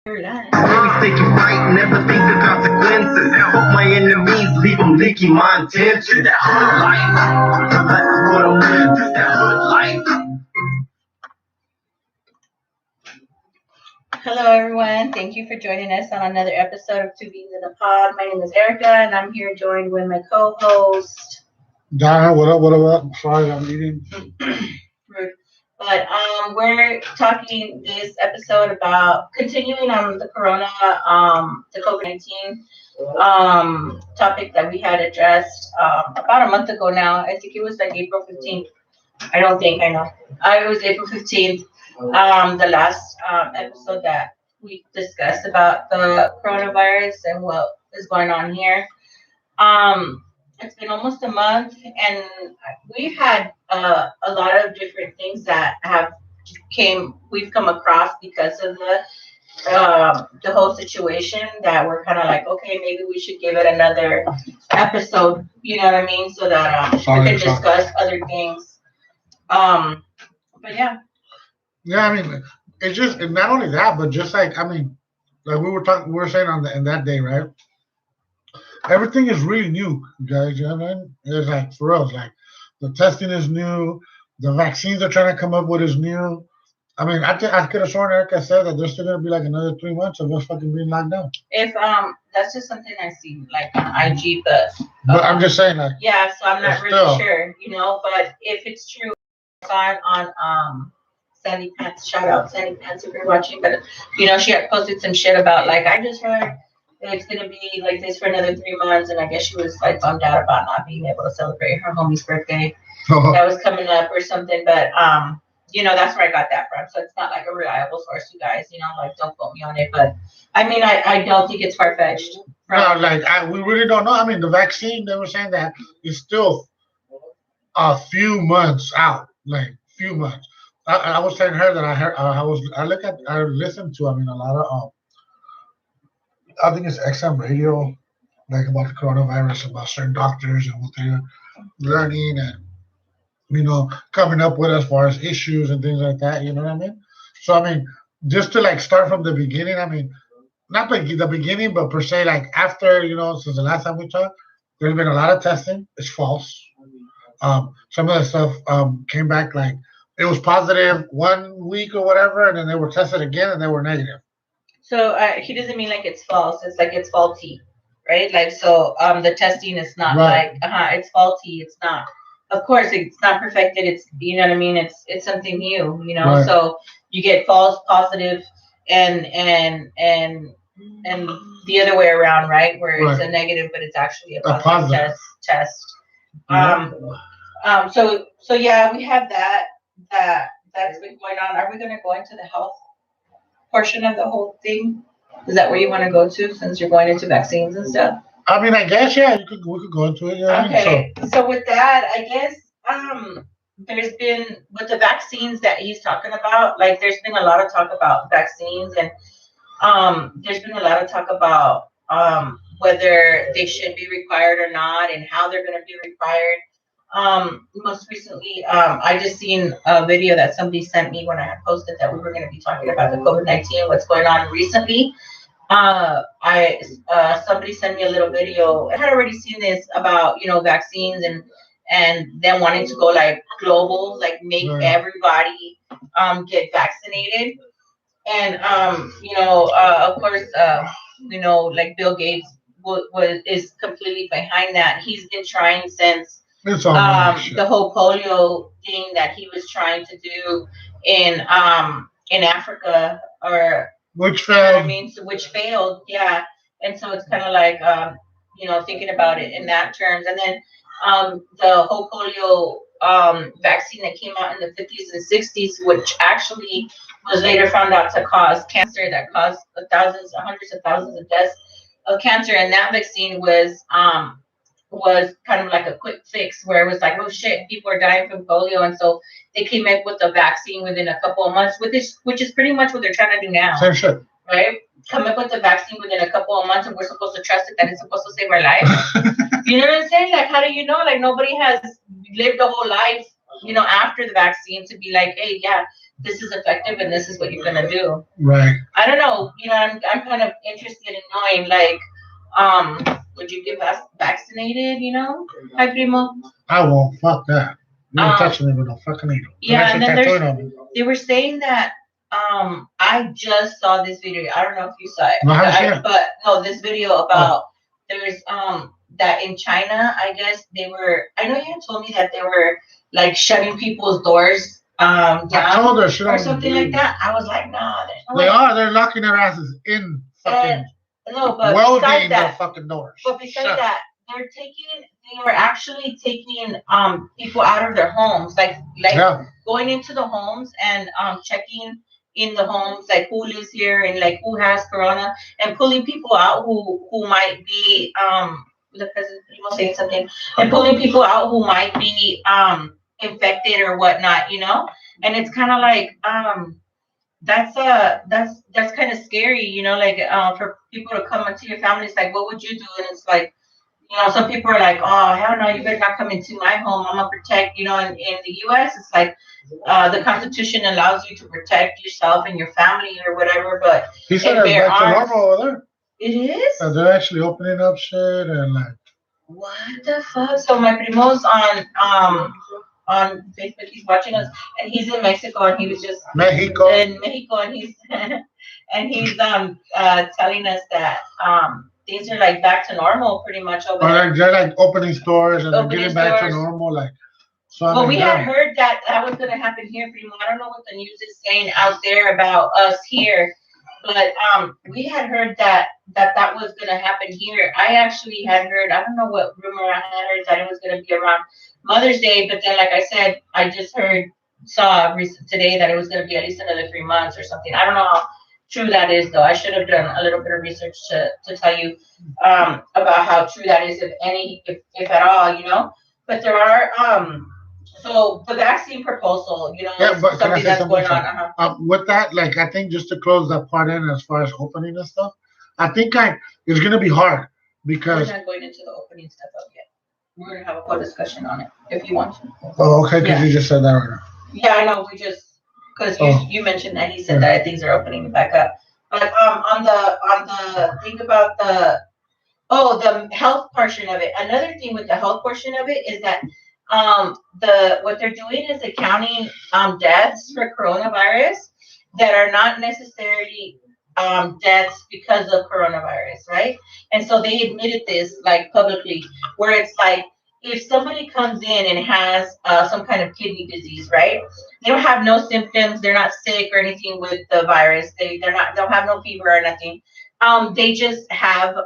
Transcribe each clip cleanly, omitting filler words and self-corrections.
Always thinking right, never think the consequences. Hope my enemies leave them leaking my intentions. That hood life, that's what I'm with. Just that hood life. Hello, everyone. Thank you for joining us on another episode of Two Beans in a Pod. My name is Erica, and I'm here joined with my co-host. Donna, what up? What up? Sorry, I'm eating. But we're talking this episode about continuing on the the COVID-19 topic that we had addressed about a month ago now. I think it was like April 15th. I don't think I know. It was April 15th. The last episode that we discussed about the coronavirus and what is going on here. It's been almost a month, and we've had a lot of different things that we've come across because of the whole situation. That we're kind of like, okay, maybe we should give it another episode. You know what I mean? So that we can discuss other things. But yeah. Yeah, I mean, it's just not only that, but just like like we were saying in that day, right? Everything is really new, guys. You know what I mean? It's like for us, like the testing is new, the vaccines they're trying to come up with is new. I mean, I could have sworn Erica said that there's still gonna be like another 3 months of us fucking being locked down. If that's just something I see like on IG, but I'm just saying like yeah, so I'm not really sure, but if it's true, on Sandy Pants, shout out Sandy Pants if you're watching, but she had posted some shit about like I just heard it's gonna be like this for another 3 months, and I guess she was like bummed out about not being able to celebrate her homie's birthday that was coming up or something, but that's where I got that from. So it's not like a reliable source, you guys. Like don't quote me on it, but I mean, I don't think it's far fetched. No, like we really don't know. I mean, the vaccine they were saying that is still a few months out, like few months. I was telling her that I heard I listened to a lot of I think it's XM radio, like about the coronavirus, about certain doctors and what they're learning and coming up with as far as issues and things like that. You know what I mean? So I mean, just to like start from the beginning. I mean, not like the beginning, but per se, like after since the last time we talked, there's been a lot of testing. It's false. Some of the stuff came back like it was positive 1 week or whatever, and then they were tested again and they were negative. So he doesn't mean like it's false. It's like it's faulty, right? Like so, the testing is not right. Like it's faulty. It's not. Of course, it's not perfected. It's what I mean. It's something new, Right. So you get false positive, and the other way around, right? Where it's a negative, but it's actually a positive test. So yeah, we have that's been going on. Are we going to go into the health portion of the whole thing? Is that where you want to go to, since you're going into vaccines and stuff? I mean, I guess we could go into it. Yeah. Okay. So with that, I guess there's been with the vaccines that he's talking about. Like, there's been a lot of talk about vaccines, and there's been a lot of talk about whether they should be required or not, and how they're going to be required. Most recently, I just seen a video that somebody sent me when I had posted that we were going to be talking about the COVID-19, what's going on recently. Somebody sent me a little video. I had already seen this about vaccines and them wanting to go like global, like make everybody get vaccinated, and of course like Bill Gates is completely behind that. He's been trying since the whole polio thing that he was trying to do in Africa, or which failed. Which failed, yeah. And so it's kind of like thinking about it in that terms. And then the whole polio vaccine that came out in the 50s and 60s, which actually was later found out to cause cancer, that caused hundreds of thousands of deaths of cancer. And that vaccine was kind of like a quick fix, where it was like, oh shit, people are dying from polio, and so they came up with a vaccine within a couple of months, which is pretty much what they're trying to do now. Same shit. Right? Come up with the vaccine within a couple of months, and we're supposed to trust it that it's supposed to save our life. You know what I'm saying? Like, how do you know? Like, nobody has lived a whole life after the vaccine to be like, hey, yeah, this is effective and this is what you're gonna do. Right. I don't know. I'm kind of interested in knowing, like, um, would you get vaccinated? Hi, primo. I won't. Fuck that. You ain't Um, touching me with no fucking needle. yeah, Unless and you're then there's tattooing on me. they were saying that I just saw this video. I don't know if you saw it, No, I haven't seen it. but no, this video about there's that in China, I guess they were. I know you had told me that they were like shutting people's doors I down told her shit or on something like that. I was like, nah, there's no They way. are. They're locking their asses in fucking No, but welding besides the that, fucking doors. but besides Shut. that, they were actually taking people out of their homes, like Yeah. going into the homes and checking in the homes, like who lives here and like who has corona, and pulling people out who might be the president was saying something, and pulling people out who might be infected or whatnot, and it's kind of like that's kind of scary, like for people to come into your family. It's like, what would you do? And it's like, some people are like, oh hell no, you better not come into my home. I'm gonna protect. In the U.S. it's like the Constitution allows you to protect yourself and your family or whatever. But he said it's back to normal over there. It is. So they're actually opening up shit and like. What the fuck? So my primo's on Facebook. He's watching us, and he's in Mexico, and he was just Mexico. In Mexico, and he's and he's telling us that things are like back to normal pretty much over there. They're like opening stores and they're getting back to normal, like. So well, we had heard that was gonna happen here, primo. I don't know what the news is saying out there about us here, but we had heard that was gonna happen here. I actually had heard, I don't know what rumor I had heard, that it was gonna be around Mother's Day, but then like I said, I just saw today that it was gonna be at least another 3 months or something. I don't know how true that is though. I should have done a little bit of research to tell you about how true that is, if at all, But there are so the vaccine proposal, yeah, but something that's going on. With that, like, I think just to close that part in as far as opening and stuff, I think it's gonna be hard because we're not going into the opening stuff up yet. We're gonna have a whole discussion on it if you want to. Oh, okay, because you just said that right now. Yeah, I know. Because you mentioned that he said that things are opening back up. But on the thing about the health portion of it. Another thing with the health portion of it is that what they're doing is accounting deaths for coronavirus that are not necessarily deaths because of coronavirus, right? And so they admitted this like publicly, where it's like if somebody comes in and has some kind of kidney disease, right? They don't have no symptoms, they're not sick or anything with the virus. They don't have no fever or nothing. They just have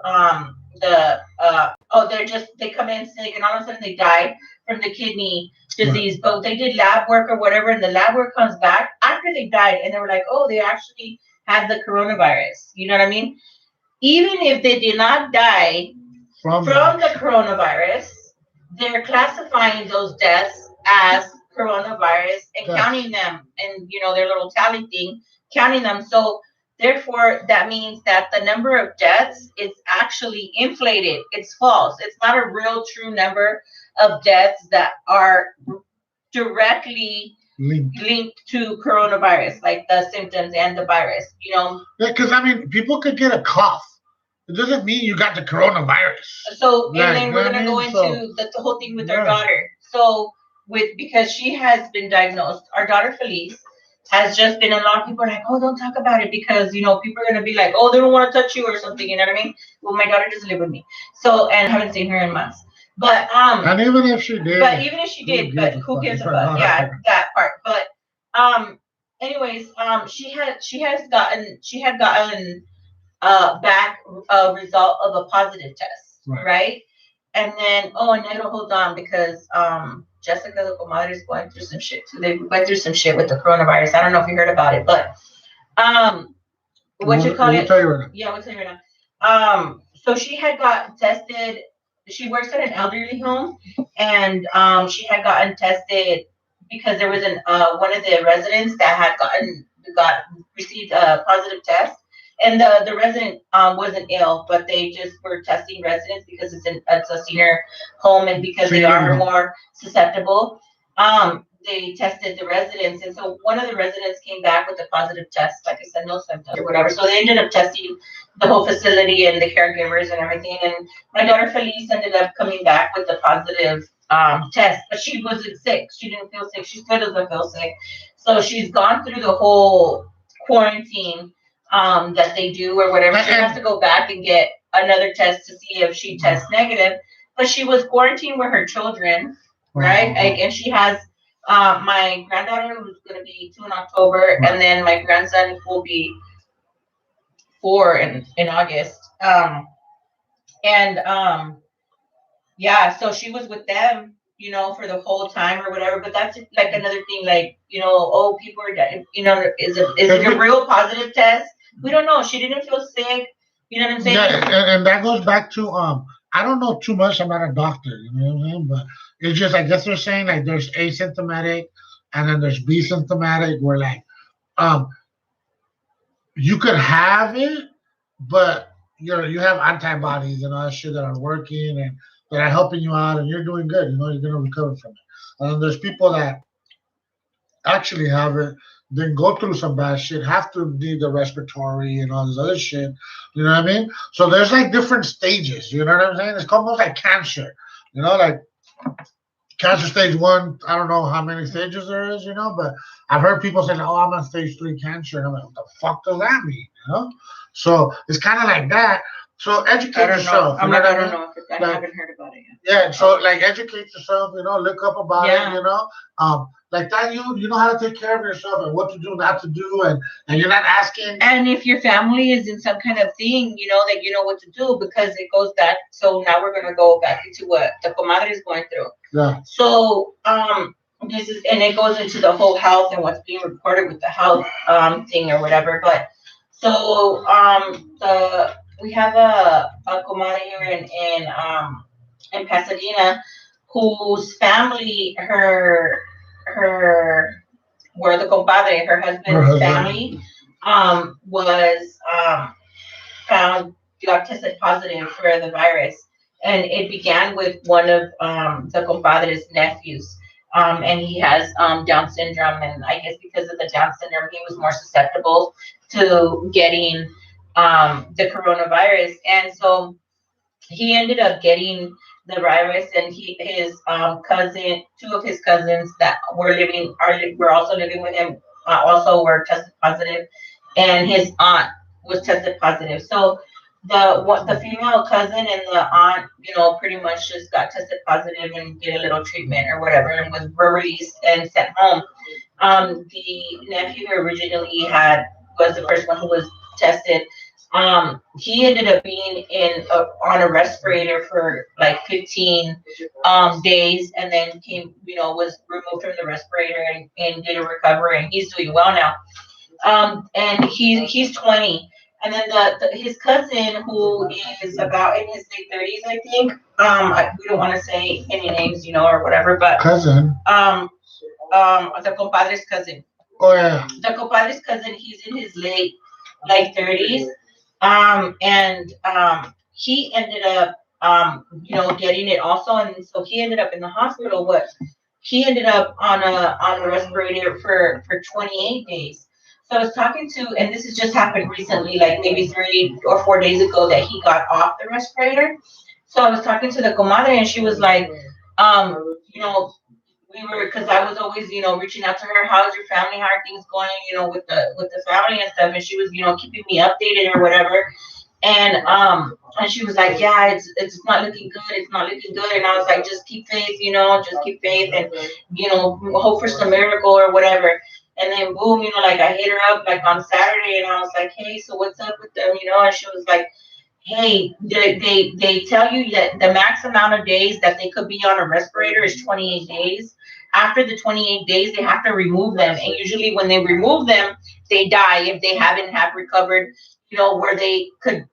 they come in sick and all of a sudden they die from the kidney disease. Right. But they did lab work or whatever, and the lab work comes back after they died, and they were like, oh, they actually had the coronavirus. You know what I mean? Even if they did not die from the coronavirus, they're classifying those deaths as coronavirus and counting them, and their little tally thing, counting them. So therefore, that means that the number of deaths is actually inflated. It's false. It's not a real true number of deaths that are directly linked to coronavirus, like the symptoms and the virus, Yeah, because people could get a cough. It doesn't mean you got the coronavirus. So, and then we're gonna go into the whole thing with our daughter. So, because she has been diagnosed, our daughter Felice has just been. A lot of people are like, oh, don't talk about it because people are gonna be like, oh, they don't want to touch you or something. You know what I mean? Well, my daughter doesn't live with me, so and I haven't seen her in months. But and even if she did, who gives a fuck? Yeah, that part. But anyways, she had gotten back a result of a positive test, right? And then and it'll hold on because Jessica the comadre is going through some shit too. They went through some shit with the coronavirus. I don't know if you heard about it, but we'll tell you right now. Yeah, we'll tell you right now. So she had got tested. She works at an elderly home, and she had gotten tested because there was one of the residents that had received a positive test. And the resident wasn't ill, but they just were testing residents because it's a senior home and because they are more susceptible. they tested the residents, and so one of the residents came back with a positive test, like I said, no symptoms or whatever. So they ended up testing the whole facility and the caregivers and everything. And my daughter Felice ended up coming back with a positive test, but she wasn't sick. She didn't feel sick. She still doesn't feel sick. So she's gone through the whole quarantine that they do or whatever. She has to go back and get another test to see if she tests negative. But she was quarantined with her children, right? And she has my granddaughter who's going to be 2 in October, and then my grandson will be 4 in August. And yeah, so she was with them, for the whole time or whatever. But that's like another thing, like, oh, people are dying, is it a real positive test? We don't know. She didn't feel sick. You know what I'm saying? Yeah, and that goes back to I don't know too much. I'm not a doctor, you know what I mean? But it's just I guess they're saying like there's asymptomatic and then there's B symptomatic where like um you could have it, but you have antibodies and all that shit that are working and that are helping you out and you're doing good, you're gonna recover from it. And then there's people that actually have it, then go through some bad shit, have to need the respiratory and all this other shit. You know what I mean? So there's like different stages. You know what I'm saying? It's almost like cancer. Like cancer stage 1. I don't know how many stages there is. But I've heard people saying, "Oh, I'm on stage 3 cancer," and I'm like, "What the fuck does that mean?" So it's kind of like that. So educate yourself. I don't know. I haven't heard about it yet. Yeah, so like educate yourself, look up about it, like that you know how to take care of yourself and what to do, not to do, and you're not asking. And if your family is in some kind of thing, that you know what to do because it goes back. So now we're gonna go back into what the comadre is going through. Yeah. So this is, and it goes into the whole health and what's being reported with the health thing or whatever. But so we have a comadre here in Pasadena whose family, her where the compadre, her husband's family, was found, got tested positive for the virus. And it began with one of the compadre's nephews. And he has Down syndrome. And I guess because of the Down syndrome, he was more susceptible to getting the coronavirus. And so he ended up getting the virus, and his cousin, 2 of his cousins that were also living with him, also were tested positive, and his aunt was tested positive. So the female cousin and the aunt, pretty much just got tested positive and get a little treatment or whatever, and were released and sent home. The nephew who originally was the first one who was tested. He ended up being on a respirator for like 15 days, and then was removed from the respirator and did a recovery, and he's doing well now. And he's 20. And then his cousin, who is about in his late 30s, I think. We don't want to say any names, or whatever, but cousin. The compadre's cousin. Oh yeah. The compadre's cousin. He's in his late 30s. And he ended up getting it also, and so he ended up in the hospital. He ended up on a respirator for 28 days. So I was talking to, and this has just happened recently, like maybe 3 or 4 days ago, that he got off the respirator. So I was talking to the comadre, and she was like, because I was always, reaching out to her, how's your family, how are things going, with the family and stuff, and she was, keeping me updated or whatever, and she was like, yeah, it's not looking good, and I was like, just keep faith, just keep faith, and hope for some miracle or whatever. And then boom, like I hit her up like on Saturday, and I was like, hey, so what's up with them, and she was like, hey, they tell you that the max amount of days that they could be on a respirator is 28 days. After the 28 days, they have to remove them. And usually when they remove them, they die if they haven't recovered, where they could,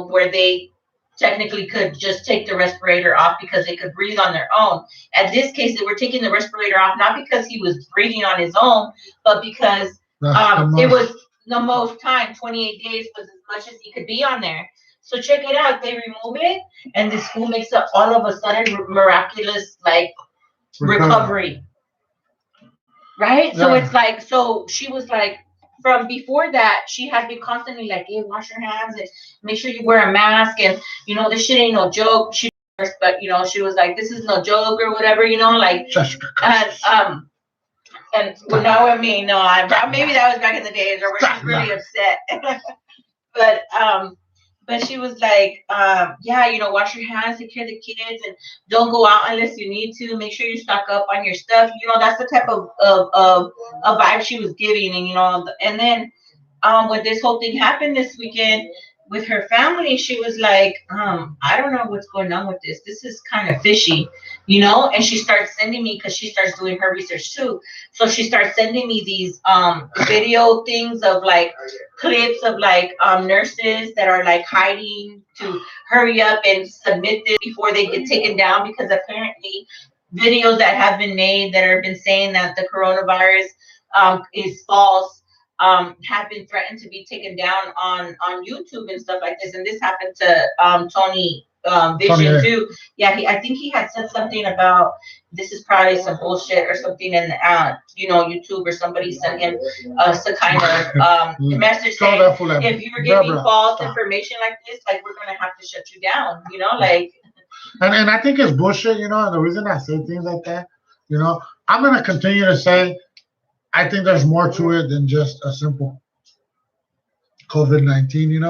where they technically could just take the respirator off because they could breathe on their own. At this case, they were taking the respirator off, not because he was breathing on his own, but because it was the most time, 28 days was as much as he could be on there. So check it out. They remove it, and the school makes up all of a sudden miraculous, like, recovery. right? So Yeah. it's like, so she was like, from before that, she had been constantly like, hey, wash your hands and make sure you wear a mask. And, this shit ain't no joke. But, she was like, this is no joke or whatever, like, Jessica and, curses. well, no, I mean, no, maybe that was back in the days or where she was really upset. but, but she was like, yeah, wash your hands, take care of the kids, and don't go out unless you need to. Make sure you stock up on your stuff. That's the type of vibe she was giving, and then when this whole thing happened this weekend with her family, she was like, I don't know what's going on with this. This is kind of fishy, And she starts sending me, because she starts doing her research too. So she starts sending me these video things of like clips of like nurses that are like hiding to hurry up and submit this before they get taken down, because apparently videos that have been made that have been saying that the coronavirus is false, have been threatened to be taken down on YouTube and stuff like this. And this happened to Tony Vision too. Yeah, I think he had said something about this is probably some bullshit or something, and YouTube or somebody sent him some kind of message saying, if you're giving false information like this, like, we're gonna have to shut you down. Like. And I think it's bullshit, and the reason I say things like that, I'm gonna continue to say I think there's more to it than just a simple COVID-19,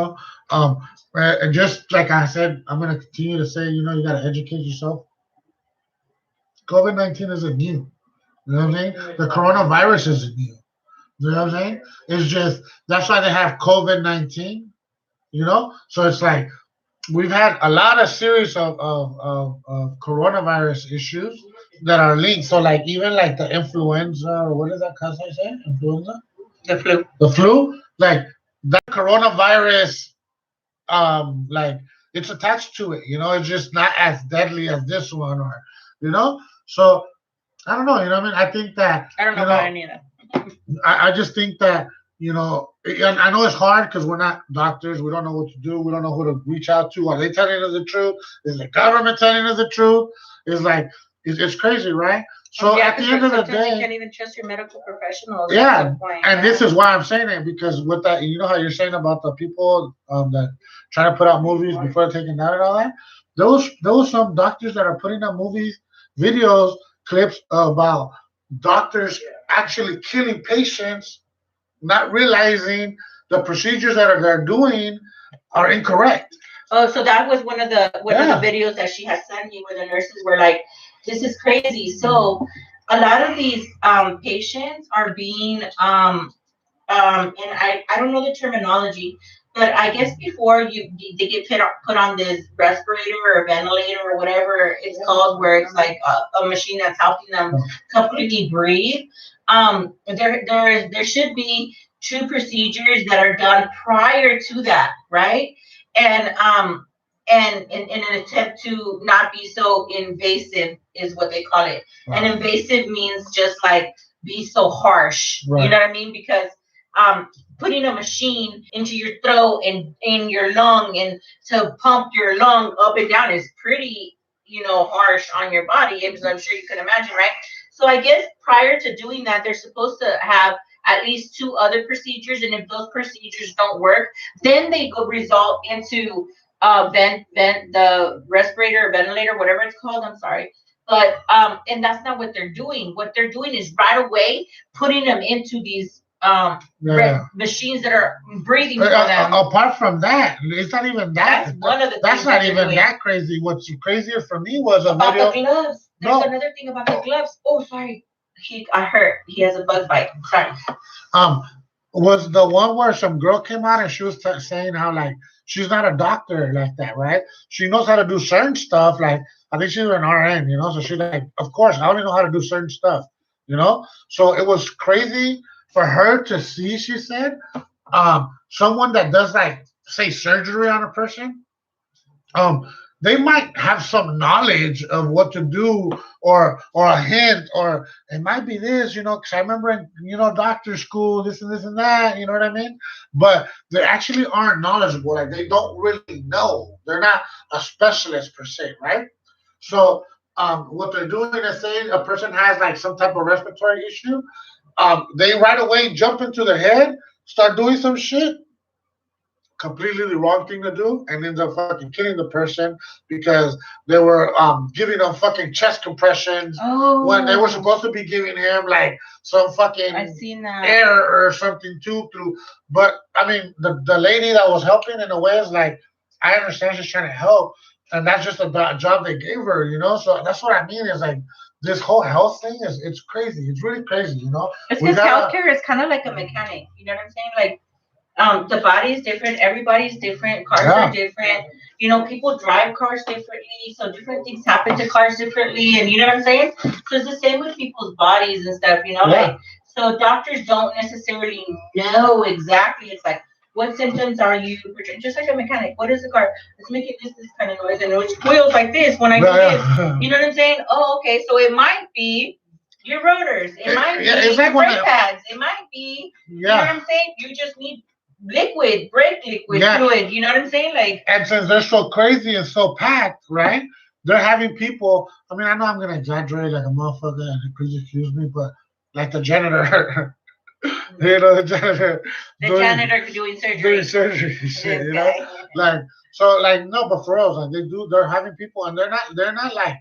and just like I said, I'm gonna continue to say, you gotta educate yourself. COVID-19 isn't new. You know what I'm saying? The coronavirus isn't new. You know what I'm saying? It's just that's why they have COVID-19. So it's like we've had a lot of series of coronavirus issues that are linked. So like even like the influenza, or what is that cause I say? Influenza? The flu. The flu? Like that coronavirus, like it's attached to it, it's just not as deadly as this one, or so I don't know, what I mean? I think that I don't know about any of that. I just think that and I know it's hard because we're not doctors. We don't know what to do. We don't know who to reach out to. Are they telling us the truth? Is the government telling us the truth? It's like it's crazy, right? So yeah, at the end of the day, you can't even trust your medical professionals. Yeah, and this is why I'm saying it, because with that, how you're saying about the people that trying to put out movies before they're taken down and all that. Those some doctors that are putting out movies, videos, clips about doctors actually killing patients, not realizing the procedures that they're doing are incorrect. Oh, so that was one of the videos that she had sent me, where the nurses were like, "This is crazy." So a lot of these patients are being and I don't know the terminology, but I guess before they get put on this respirator or ventilator or whatever it's called, where it's like a machine that's helping them completely breathe. There should be two procedures that are done prior to that, right? And in an attempt to not be so invasive is what they call it. Right. And invasive means just like be so harsh. Right. You know what I mean? Because putting a machine into your throat and in your lung and to pump your lung up and down is pretty, harsh on your body, as I'm sure you can imagine, right? So I guess prior to doing that, they're supposed to have at least two other procedures, and if those procedures don't work, then they go result into the respirator or ventilator, whatever it's called. I'm sorry. But and that's not what they're doing. What they're doing is right away putting them into these machines that are breathing for them. Apart from that, it's not even that. That's one of the. That's not even that crazy. What's crazier for me was about the gloves. There's another thing about the gloves. Oh, sorry. I heard he has a bug bite. Sorry. Was the one where some girl came out and she was saying how like she's not a doctor like that, right? She knows how to do certain stuff. Like I think she's an RN, So she's like, of course, I only know how to do certain stuff, So it was crazy for her to see. She said, someone that does like say surgery on a person, they might have some knowledge of what to do, or a hint, or it might be this, because I remember in doctor school, this and this and that, you know what I mean? But they actually aren't knowledgeable. Like they don't really know. They're not a specialist per se, right? So what they're doing is saying a person has like some type of respiratory issue. they right away jump into their head, start doing some shit, completely the wrong thing to do, and ends up fucking killing the person because they were giving him fucking chest compressions when they were supposed to be giving him like some fucking I've seen that. air or something too through. But I mean, the lady that was helping in a way is like, I understand she's trying to help, and that's just a job they gave her, you know. So that's what I mean is like this whole health thing is it's crazy. It's really crazy, you know. It's because healthcare is kind of like a mechanic. You know what I'm saying? Like the body is different. Everybody's different. Cars are different. You know, people drive cars differently, so different things happen to cars differently. And you know what I'm saying? So it's the same with people's bodies and stuff. You know, like so doctors don't necessarily know exactly. It's like what symptoms are you? Just like a mechanic. What is the car? It's making this kind of noise and it squeals like this when I do this. You know what I'm saying? Oh, okay. So it might be your rotors. It might be it's like brake pads. It might be. You know what I'm saying? You just need brake liquid fluid, you know what I'm saying? Like, and since they're so crazy and so packed, right? They're having people. I mean, I know I'm gonna exaggerate like a motherfucker, and please excuse me, but like the janitor, you know, the janitor doing surgery, shit, you know, like so, like no, but for real, like they're having people, and they're not like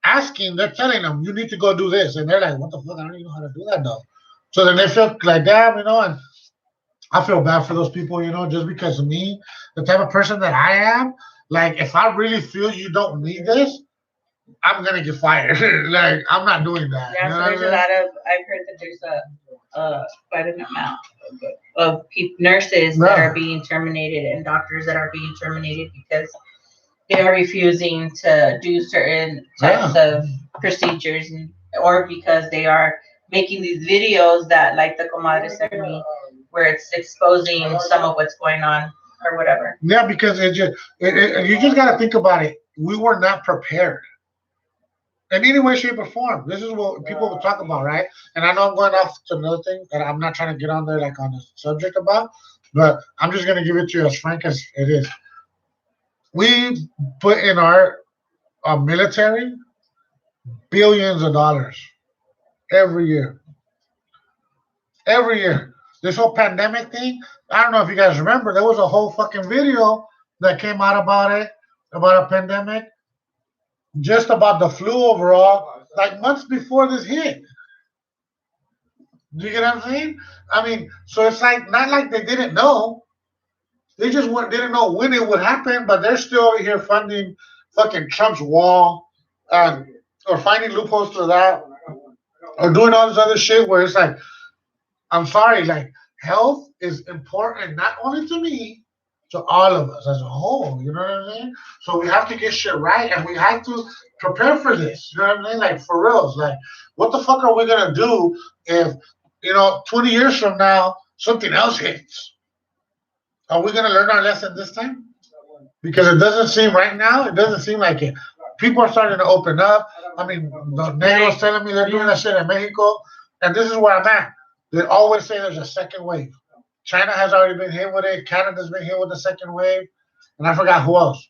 asking, they're telling them you need to go do this, and they're like, what the fuck? I don't even know how to do that though. So then they feel like damn, you know, and I feel bad for those people, you know, just because of me, the type of person that I am. Like, if I really feel you don't need this, I'm gonna get fired. Like, I'm not doing that. Yeah, so there's a lot of. I've heard that there's quite an amount of nurses that are being terminated and doctors that are being terminated because they are refusing to do certain types of procedures, or because they are making these videos that, like the comadre sent me, where it's exposing some of what's going on or whatever. Yeah, because you just got to think about it. We were not prepared in any way, shape, or form. This is what people will talk about, right? And I know I'm going off to another thing that I'm not trying to get on there like on the subject about, but I'm just going to give it to you as frank as it is. We put in our military billions of dollars every year. Every year. This whole pandemic thing, I don't know if you guys remember, there was a whole fucking video that came out about it, about a pandemic, just about the flu overall, like months before this hit. Do you get what I'm saying? I mean, so it's like not like they didn't know. They just didn't know when it would happen, but they're still over here funding fucking Trump's wall, or finding loopholes to that, or doing all this other shit where it's like, I'm sorry, like health is important not only to me, to all of us as a whole. You know what I'm saying? So we have to get shit right, and we have to prepare for this. You know what I mean? Like for reals. Like, what the fuck are we gonna do if 20 years from now something else hits? Are we gonna learn our lesson this time? Because it doesn't seem right now. It doesn't seem like it. People are starting to open up. I mean, the Negro's telling me they're doing that shit in Mexico, and this is where I'm at. They always say there's a second wave. China has already been hit with it. Canada's been hit with the second wave, and I forgot who else.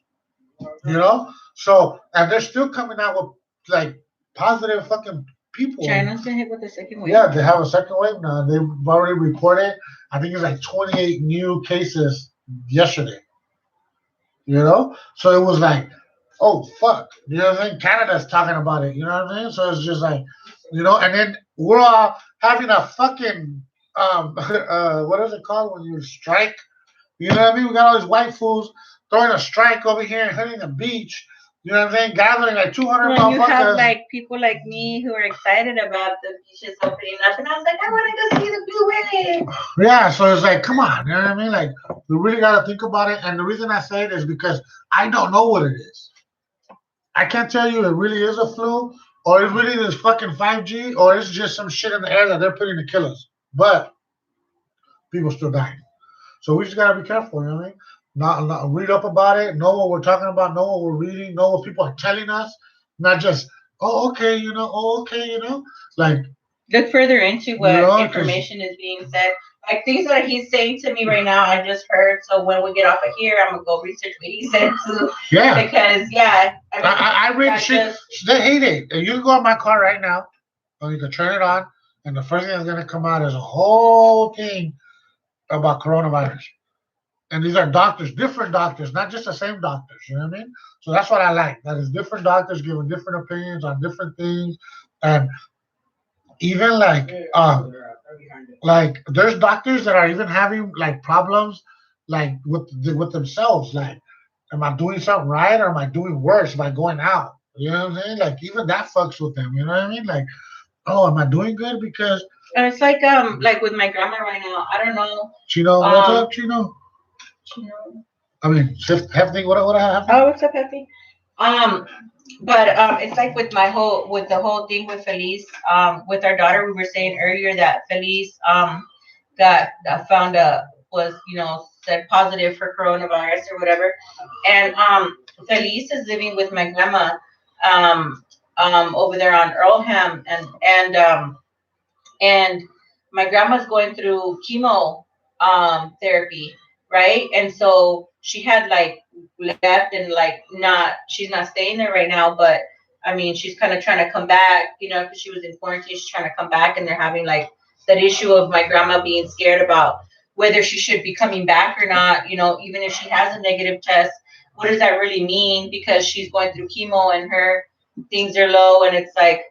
You know, so and they're still coming out with like positive fucking people. China's been hit with the second wave. Yeah, they have a second wave now. They've already reported. I think it's like 28 new cases yesterday. You know, so it was like, oh fuck, you know what I'm saying? Canada's talking about it. You know what I mean? So it's just like, and then we're all having a fucking what is it called when you strike? You know what I mean? We got all these white fools throwing a strike over here and hitting the beach. You know what I'm saying? Gathering like 200 Well, motherfuckers. You have like people like me who are excited about the beaches opening up, and I was like, I want to go see the blue wave. Yeah, so it's like, come on, you know what I mean? Like, we really got to think about it. And the reason I say it is because I don't know what it is. I can't tell you it really is a flu, or it really is fucking 5G, or it's just some shit in the air that they're putting to kill us. But people still dying. So we just gotta be careful, you know what I mean? Not read up about it, know what we're talking about, know what we're reading, know what people are telling us, not just, okay, like look further into what information is being said. Like things that he's saying to me right now, I just heard. So when we get off of here, I'm gonna go research what he said too. Yeah. Because I read shit. They hate it. You can go on my car right now, or you can turn it on, and the first thing that's gonna come out is a whole thing about coronavirus. And these are doctors, different doctors, not just the same doctors. You know what I mean? So that's what I like. That is different doctors giving different opinions on different things, and even like there's doctors that are even having like problems like with themselves. Like, am I doing something right or am I doing worse by going out? You know what I'm saying? Like even that fucks with them. You know what I mean? Like, oh, am I doing good because And it's like with my grandma right now. I don't know. Chino? What's up, Chino? You know, I mean, hefty. What happened? oh, what's up, Peppy? Um, but it's like with the whole thing with Felice. With our daughter, we were saying earlier that Felice got found was said positive for coronavirus or whatever, and Felice is living with my grandma over there on Earlham, and my grandma's going through chemo therapy, right? And so she had like left and like not she's not staying there right now, but I mean she's kind of trying to come back, because she was in quarantine. She's trying to come back, and they're having like that issue of my grandma being scared about whether she should be coming back or not. Even if she has a negative test, what does that really mean? Because she's going through chemo and her things are low, and it's like,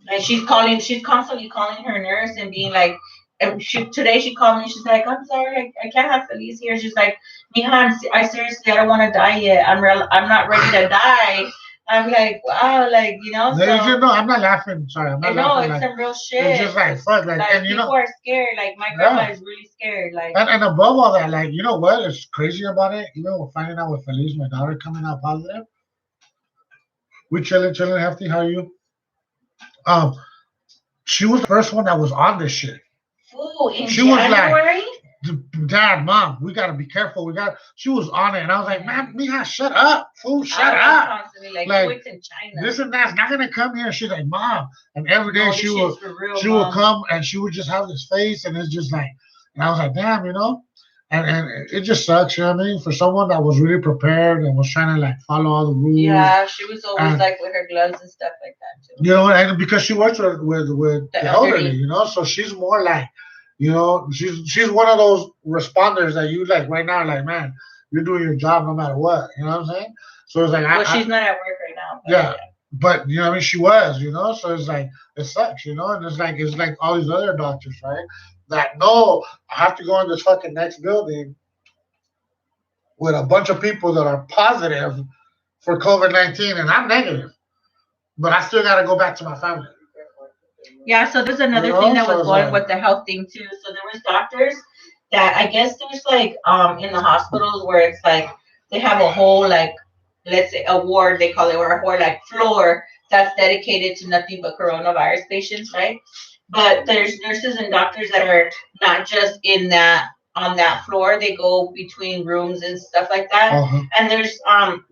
and she's constantly calling her nurse and being like, and today she called me, she's like, I'm sorry, I can't have Felice here. She's like, Mija, I seriously, I don't want to die yet. I'm not ready to die. I'm like, wow, like, so. No, I'm not laughing. Sorry, I'm I not know, laughing. it's Like, some real shit. it's just like fuck, like, Like, and people are scared. Like, my grandma is really scared. Like, and above all that, like, you know what is crazy about it? Even with finding out with Felice, my daughter coming out positive. We chilling, hefty. How are you? Um, she was the first one that was on this shit. ooh, in She was like, January? Dad, Mom, we gotta be careful. She was on it, and I was like, man, Mija, shut up, fool, shut I was up. constantly like, Like, oh, it's in China. This and that's not gonna come here. She's like, Mom, and every day No, she this would shit's for real, she would Mom. come and she would just have this face, and it's just like, and I was like, damn, and it just sucks, you know what I mean? For someone that was really prepared and was trying to like follow all the rules. Yeah, she was always And like with her gloves and stuff like that too. you know, and because she works with the elderly, elderly. so she's more like, she's one of those responders that you like right now, like, man, you're doing your job no matter what, you know what I'm saying? So it's like, Well, she's not at work right now. But yeah, but you know what I mean, she was, so it's like it sucks, and it's like all these other doctors, right? That no, I have to go in this fucking next building with a bunch of people that are positive for COVID-19, and I'm negative, but I still got to go back to my family. Yeah, so there's another thing that was going with the health thing too. So there was doctors that I guess there's like in the hospitals where it's like they have a whole like, let's say, a ward, they call it, or a whole like floor that's dedicated to nothing but coronavirus patients, right? But there's nurses and doctors that are not just in that on that floor. They go between rooms and stuff like that. And there's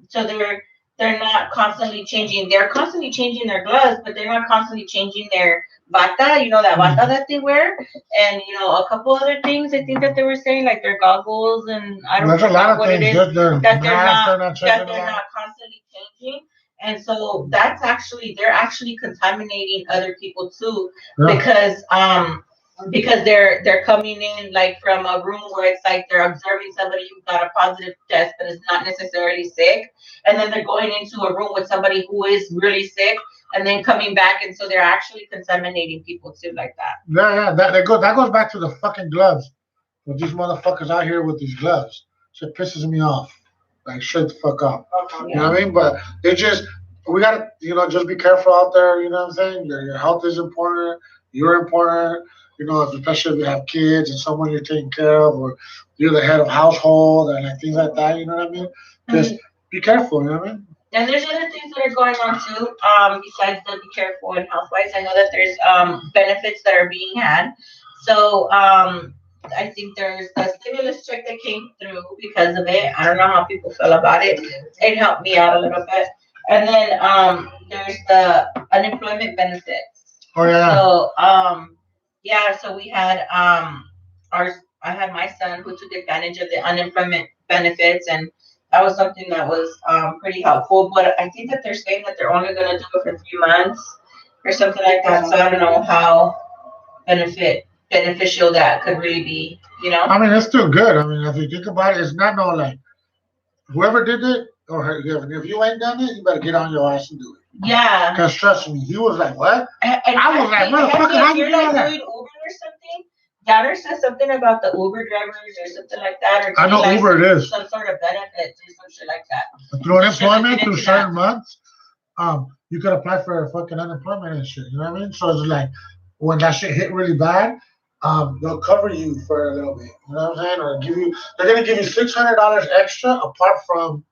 so they're not constantly changing. They're constantly changing their gloves, but they're not constantly changing their bata, that bata that they wear, and a couple other things. I think that they were saying like their goggles, and I don't know what it is that they're not constantly changing. And so they're actually contaminating other people too, because they're coming in like from a room where it's like they're observing somebody who got a positive test but is not necessarily sick, and then they're going into a room with somebody who is really sick and then coming back, and so they're actually contaminating people too, like that. Yeah, that goes back to the fucking gloves. With these motherfuckers out here with these gloves, shit pisses me off. Like, shut the fuck up. You know what I mean? But we gotta, just be careful out there. You know what I'm saying? Your health is important. You're important. Especially if you have kids and someone you're taking care of, or you're the head of household and like things like that. You know what I mean? Just be careful. You know what I mean? And there's other things that are going on too. Besides the be careful and health wise, I know that there's benefits that are being had. So I think there's the stimulus check that came through because of it. I don't know how people feel about it. It helped me out a little bit. And then there's the unemployment benefits. Oh yeah. So so we had I had my son who took advantage of the unemployment benefits, and that was something that was pretty helpful. But I think that they're saying that they're only going to do it for 3 months or something like that. So I don't know how beneficial that could really be, I mean, it's still good. I mean, if you think about it, it's not no like whoever did it or if you ain't done it, you better get on your ass and do it. Yeah. Cause trust me, he was like, "What?" And I was like, "Motherfucker, how if you you're do like that?" doing Uber or something, Downer said something about the Uber drivers or something like that, or I know like Uber it is some sort of benefits or some shit like that. through You should look unemployment through into certain that. months. You could apply for fucking unemployment and shit. You know what I mean? So it's like when that shit hit really bad, they'll cover you for a little bit. You know what I'm saying? Or they're gonna give you $600 extra apart from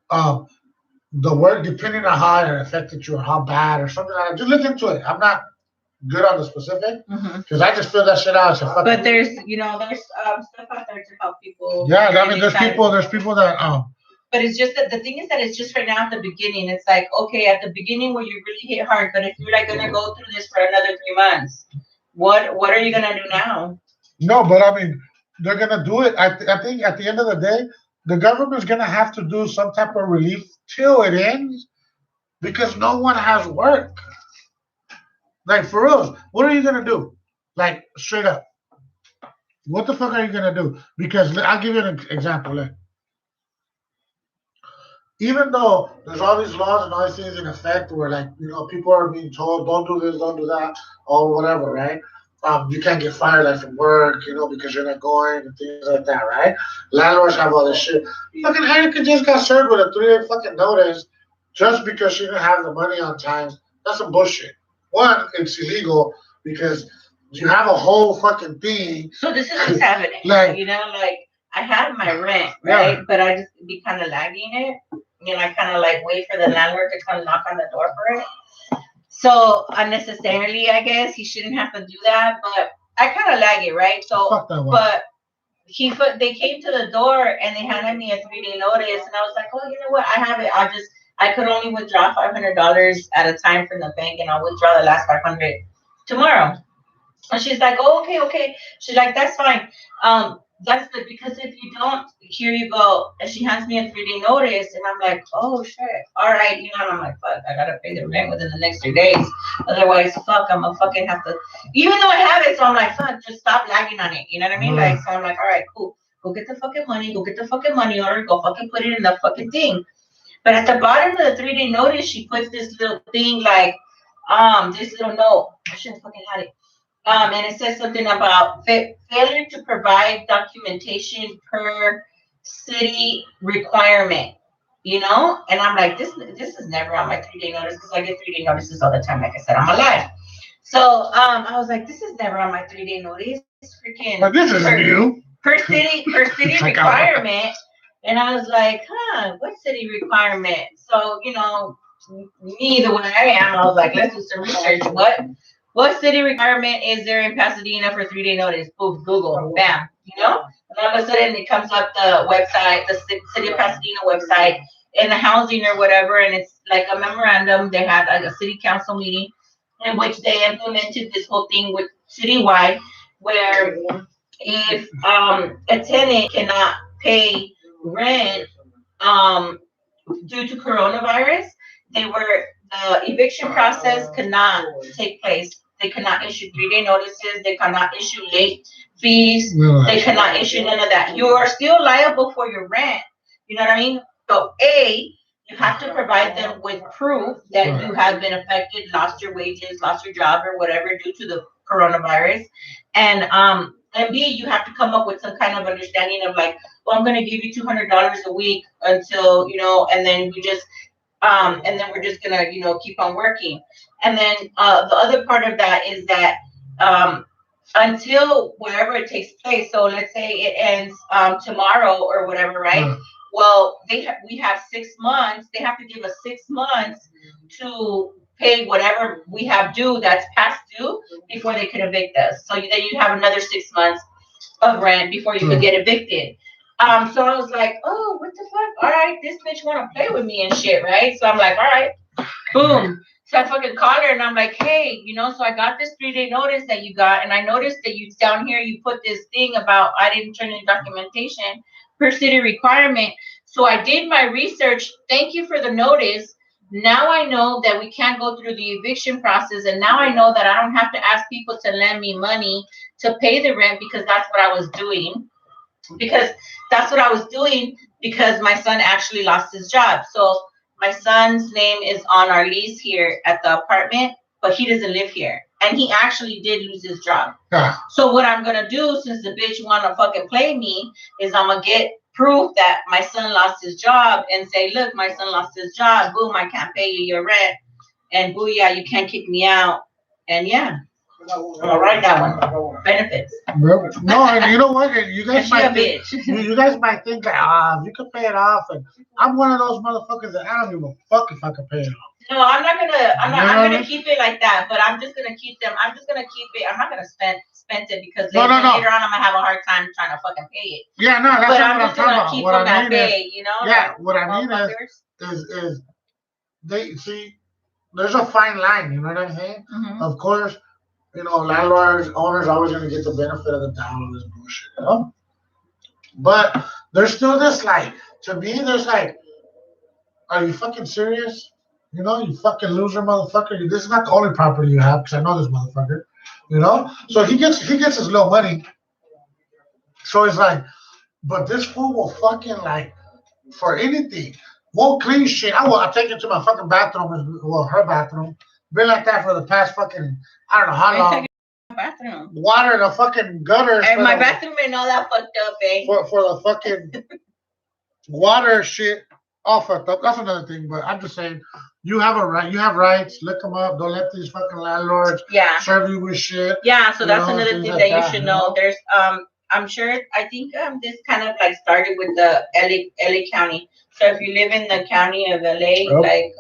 um the work, depending on how it affected you or how bad or something like that. Just look into it. I'm not good on the specific because I just feel that shit out. So fuck But it. there's stuff out there to help people. Yeah, I in mean, these times. there's people that But it's just that the thing is that it's just right now at the beginning. It's like, okay, at the beginning where you really hit hard, but if you're like gonna go through this for another 3 months, what are you gonna do now? no, but I mean, they're gonna do it. I think at the end of the day, the government's gonna have to do some type of relief till it ends because no one has work. Like for real, what are you gonna do? Like straight up, what the fuck are you gonna do? Because I'll give you an example. Like, even though there's all these laws and all these things in effect where like people are being told don't do this, don't do that, or whatever, right? You can't get fired like from work, because you're not going and things like that, right? Landlords have all this shit. Fucking Heineken just got served with a 3-day fucking notice just because she didn't have the money on time. That's some bullshit. One, it's illegal because you have a whole fucking thing. So this is what's happening. Like, like I have my rent, right? But I just be kind of lagging it. I kind of like wait for the landlord to come knock on the door for it. So unnecessarily, I guess he shouldn't have to do that, but I kind of lag it, right? So, fuck that one. but they came to the door and they handed me a 3-day notice, and I was like, oh, you know what? I have it. I could only withdraw $500 at a time from the bank, and I'll withdraw the last 500 tomorrow. And she's like, oh, okay. She's like, that's fine. That's good because if you don't, here you go. And she hands me a 3-day notice, and I'm like, oh shit, all right, and I'm like, fuck, I gotta pay the rent within the next 3 days. Otherwise, fuck, I'm gonna fucking have to. Even though I have it, so I'm like, fuck, just stop lagging on it. You know what I mean? Like, so I'm like, all right, cool. Go get the fucking money. Go get the fucking money order. Go fucking put it in the fucking thing. But at the bottom of the 3-day notice, she puts this little thing like, this little note. I should have fucking had it. And it says something about failure to provide documentation per city requirement, And I'm like, this is never on my 3-day notice because I get 3-day notices all the time. Like I said, I'm alive. So I was like, this is never on my 3-day notice. Freaking. But this is new. Per city requirement. And I was like, what city requirement? So, me the way I am, I was like, let's do some research. What city requirement is there in Pasadena for 3-day notice? Boom, Google, bam, And all of a sudden it comes up the website, the city of Pasadena website, and the housing or whatever, and it's like a memorandum. They had like a city council meeting in which they implemented this whole thing with citywide, where if a tenant cannot pay rent due to coronavirus, the eviction process could not take place. They cannot issue 3-day notices. They cannot issue late fees. They cannot issue none of that. You are still liable for your rent. You know what I mean? So you have to provide them with proof that you have been affected, lost your wages, lost your job or whatever due to the coronavirus. And B, you have to come up with some kind of understanding of like, well, I'm going to give you $200 a week until, and then and then we're just gonna, keep on working. And then the other part of that is that until wherever it takes place. So let's say it ends tomorrow or whatever, right? Well, we have 6 months. They have to give us 6 months to pay whatever we have due that's past due before they can evict us. So then you have another 6 months of rent before you could get evicted. So I was like, oh, what the fuck? All right, this bitch want to play with me and shit, right? So I'm like, all right, boom. So I fucking call her and I'm like, hey, so I got this 3-day notice that you got, and I noticed that you down here you put this thing about I didn't turn in documentation per city requirement. So I did my research. Thank you for the notice. Now I know that we can't go through the eviction process, and now I know that I don't have to ask people to lend me money to pay the rent because that's what I was doing. Because that's what I was doing because my son actually lost his job. So my son's name is on our lease here at the apartment, but he doesn't live here. And he actually did lose his job. Yeah. So what I'm gonna do, since the bitch wanna fucking play me, is I'm gonna get proof that my son lost his job and say, look, my son lost his job. Boom, I can't pay you your rent. And booyah, you can't kick me out. And yeah, I'm gonna write that one. Benefits. No, and you know what? You guys And she might a think, bitch. you guys might think that you can pay it off, and I'm one of those motherfuckers that I don't give a fuck if I can pay it off. No, I'm not gonna. I'm not. You know I'm what I gonna mean? keep it like that. But I'm just gonna keep them. I'm just gonna keep it. I'm not gonna spend it because No, later, no, no. later on I'm gonna have a hard time trying to fucking pay it. Yeah, no, that's But not I'm what I'm just talking gonna about. keep What them I at mean is, bay. You know? yeah, like, what I mean motherfuckers. is they see there's a fine line. You know what I'm saying? Mhm. Of course, you know, landlords, owners always gonna get the benefit of the doubt of this bullshit. You know? But there's still this like, to me, there's like, are you fucking serious? You know, you fucking loser, motherfucker. This is not the only property you have, because I know this motherfucker. You know, so he gets his little money. So it's like, but this fool will fucking like for anything. Won't clean shit. I'll take it to my fucking bathroom, well, her bathroom. Been like that for the past fucking, I don't know how long. Bathroom. Water the fucking gutters. And my bathroom ain't all that fucked up, eh? For the fucking water shit all fucked up. That's another thing. But I'm just saying, you have a right. You have rights. Look them up. Don't let these fucking landlords Yeah. serve you with shit. Yeah. So that's know, another things thing like that you that, should you know. know? There's I'm sure. I think this kind of like started with the LA County. So if you live in the county of LA, Yep. like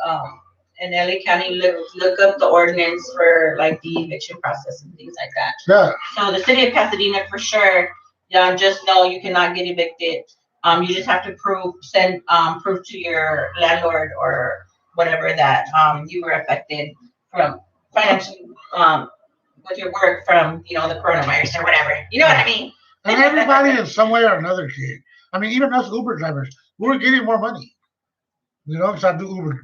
in LA County, look up the ordinance for like the eviction process and things like that. Yeah. So the city of Pasadena for sure. Just know you cannot get evicted. You just have to send proof to your landlord or whatever that you were affected from financially with your work from the coronavirus or whatever. You know what I mean? And everybody in some way or another did. I mean, even us Uber drivers, we were getting more money. You know, because I do Uber,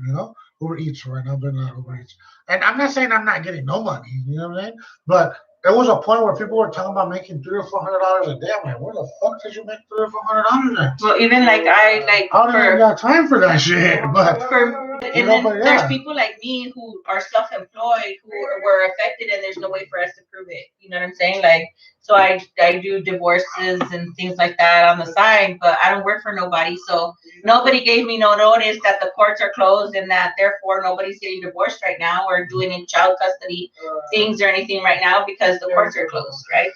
Uber Eats right now, but not Uber Eats. And I'm not saying I'm not getting no money, you know what I'm saying? But there was a point where people were talking about making $300 or $400 a day. I'm like, where the fuck did you make $300 or $400 at? Well, even like I don't even got time for that shit. But there's people like me who are self-employed who were affected, and there's no way for us to prove it. You know what I'm saying? Like, so I do divorces and things like that on the side, but I don't work for nobody, so nobody gave me no notice that the courts are closed and that therefore nobody's getting divorced right now or doing any child custody things or anything right now because the courts are closed, right?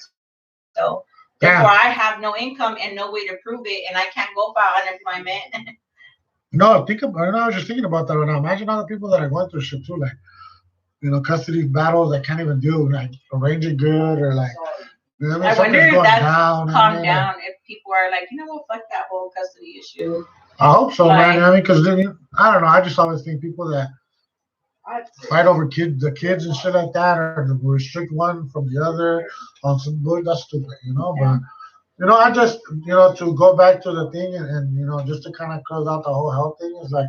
So therefore I have no income and no way to prove it, and I can't go file unemployment. No, I was just thinking about that right now. Imagine all the people that are going through shit too, like, custody battles that can't even do like arranging good or like. I wonder if that's calmed down. If people are like, what, fuck that whole custody issue. I hope so, man. I mean, because I don't know. I just always think people that fight over the kids and shit like that, or restrict one from the other on some bull, that's stupid, But I just to go back to the thing and just to kind of close out the whole health thing is like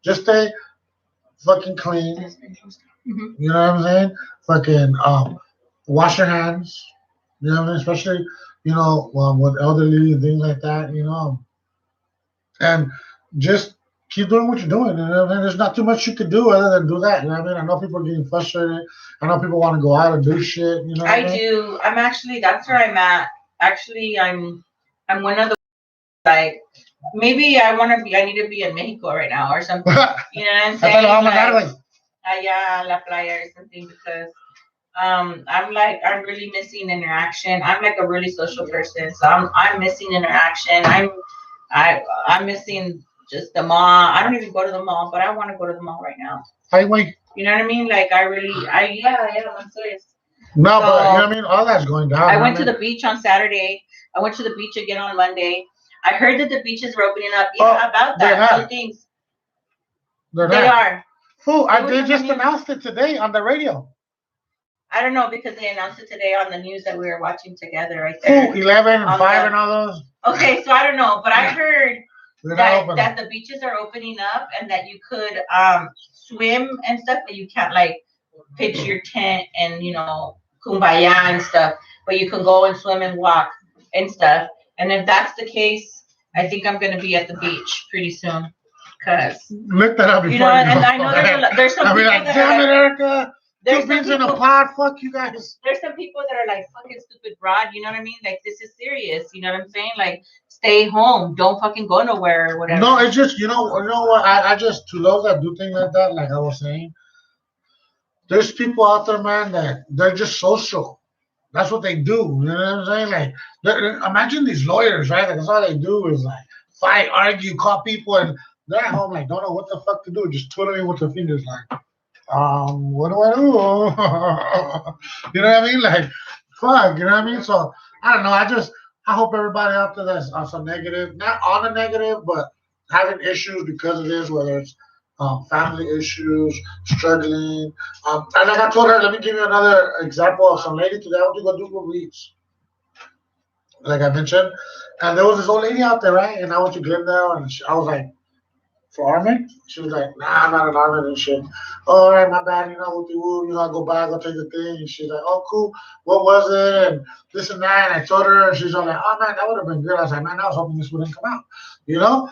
just stay fucking clean. Mm-hmm. You know what I'm saying? Fucking wash your hands. You know what I mean? Especially with elderly and things like that. And just keep doing what you're doing. You know what I mean? There's not too much you could do other than do that. You know what I mean? I know people are getting frustrated. I know people want to go out and do shit. You know what I mean? Do. I'm actually, that's where I'm at. Actually, I'm one of the, like, maybe I need to be in Mexico right now or something. You know what I'm saying? Yeah, La Playa or something, because I'm really missing interaction. I'm like a really social person, so I'm missing interaction. I'm missing just the mall. I don't even go to the mall, but I want to go to the mall right now. You know what I mean? Like I'm serious. No, but you know what I mean? All that's going down. I went to the beach on Saturday. I went to the beach again on Monday. I heard that the beaches were opening up. Yeah, about that. Those things. They are. Fool, they just announced it today on the radio. I don't know, because they announced it today on the news that we were watching together right there. 11 and 5 and all those. Okay, so I don't know, but I heard that the beaches are opening up and that you could swim and stuff, but you can't like pitch your tent and kumbaya and stuff. But you can go and swim and walk and stuff. And if that's the case, I think I'm gonna be at the beach pretty soon. Cause Look that up before and I know there's some I'll be people like, that damn are it, like, Erica. there's Two some beans in a people pot. Fuck you guys. there's some people that are like fucking stupid broad, you know what I mean? Like this is serious, you know what I'm saying? Like stay home, don't fucking go nowhere or whatever. No, it's just you know what? I just to those that do things like that, like I was saying, there's people out there, man, that they're just social. That's what they do. You know what I'm saying? Like, imagine these lawyers, right? Like, that's all they do is like fight, argue, call people, and they're at home like don't know what the fuck to do, just twiddling with their fingers, like, what do I do? You know what I mean? Like, fuck, you know what I mean? So I don't know. I hope everybody out there that's on some negative, not on a negative, but having issues because of this, whether it's family issues, struggling. And like I told her, let me give you another example of some lady today. I went to go do Uber Eats, like I mentioned, and there was this old lady out there, right? And I went to Glendale, and I was like, for Armin? She was like, nah, I'm not an Armin and shit. Oh, all right, my bad, with the woo, I go by, go take the thing. And she's like, oh, cool. What was it? And this and that. And I told her, and she's all like, oh, man, that would have been good. I was like, man, I was hoping this wouldn't come out, you know?